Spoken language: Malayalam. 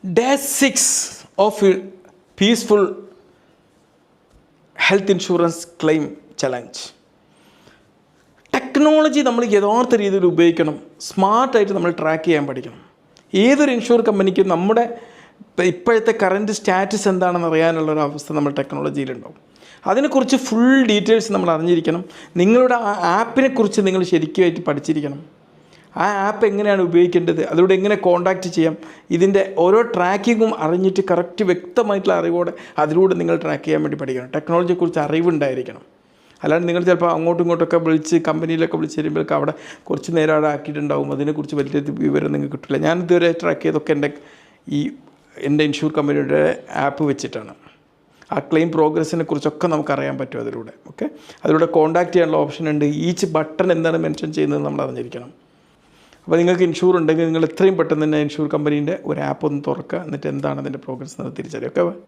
Day 6 of Peaceful Health Insurance Claim Challenge. Technology നമ്മൾ യഥാർത്ഥ രീതിയിൽ ഉപയോഗിക്കണം, സ്മാർട്ടായിട്ട് നമ്മൾ ട്രാക്ക് ചെയ്യാൻ പഠിക്കണം. ഏതൊരു ഇൻഷുർ കമ്പനിക്കും നമ്മുടെ ഇപ്പോഴത്തെ കറൻറ്റ് സ്റ്റാറ്റസ് എന്താണെന്ന് അറിയാനുള്ളൊരവസ്ഥ നമ്മൾ ടെക്നോളജിയിലുണ്ടാവും. അതിനെക്കുറിച്ച് ഫുൾ ഡീറ്റെയിൽസ് നമ്മൾ അറിഞ്ഞിരിക്കണം. നിങ്ങളുടെ ആ ആപ്പിനെക്കുറിച്ച് നിങ്ങൾ ശരിക്കുമായിട്ട് പഠിച്ചിരിക്കണം. ആ ആപ്പ് എങ്ങനെയാണ് ഉപയോഗിക്കേണ്ടത്, അതിലൂടെ എങ്ങനെ കോൺടാക്റ്റ് ചെയ്യാം, ഇതിൻ്റെ ഓരോ ട്രാക്കിങ്ങും അറിഞ്ഞിട്ട് കറക്റ്റ് വ്യക്തമായിട്ടുള്ള അറിവോടെ അതിലൂടെ നിങ്ങൾ ട്രാക്ക് ചെയ്യാൻ വേണ്ടി പഠിക്കണം. ടെക്നോളജിയെക്കുറിച്ച് അറിവുണ്ടായിരിക്കണം. അല്ലാണ്ട് നിങ്ങൾ ചിലപ്പോൾ അങ്ങോട്ടും ഇങ്ങോട്ടൊക്കെ വിളിച്ച് കമ്പനിയിലൊക്കെ വിളിച്ച് തരുമ്പോഴേക്കും അവിടെ കുറച്ച് നേരം അവിടെ ആക്കിയിട്ടുണ്ടാവും, അതിനെക്കുറിച്ച് വലിയ വിവരം നിങ്ങൾക്ക് കിട്ടില്ല. ഞാനിതുവരെ ട്രാക്ക് ചെയ്തൊക്കെ എൻ്റെ ഇൻഷൂർ കമ്പനിയുടെ ആപ്പ് വെച്ചിട്ടാണ്. ആ ക്ലെയിം പ്രോഗ്രസ്സിനെ കുറിച്ചൊക്കെ നമുക്കറിയാൻ പറ്റും അതിലൂടെ. ഓക്കെ, അതിലൂടെ കോൺടാക്റ്റ് ചെയ്യാനുള്ള ഓപ്ഷൻ ഉണ്ട്. ഈച്ച് ബട്ടൺ എന്താണ് മെൻഷൻ ചെയ്യുന്നത് നമ്മൾ അറിഞ്ഞിരിക്കണം. അപ്പോൾ നിങ്ങൾക്ക് ഇൻഷൂർ ഉണ്ടെങ്കിൽ നിങ്ങൾ എത്രയും പെട്ടെന്ന് തന്നെ ഇൻഷൂർ കമ്പനീൻ്റെ ഒരു ആപ്പ് ഒന്ന് തുറക്കുക, എന്നിട്ട് എന്താണ് അതിൻ്റെ പ്രോഗ്രസ് എന്ന് തിരിച്ചറിയുക. ഓക്കെ.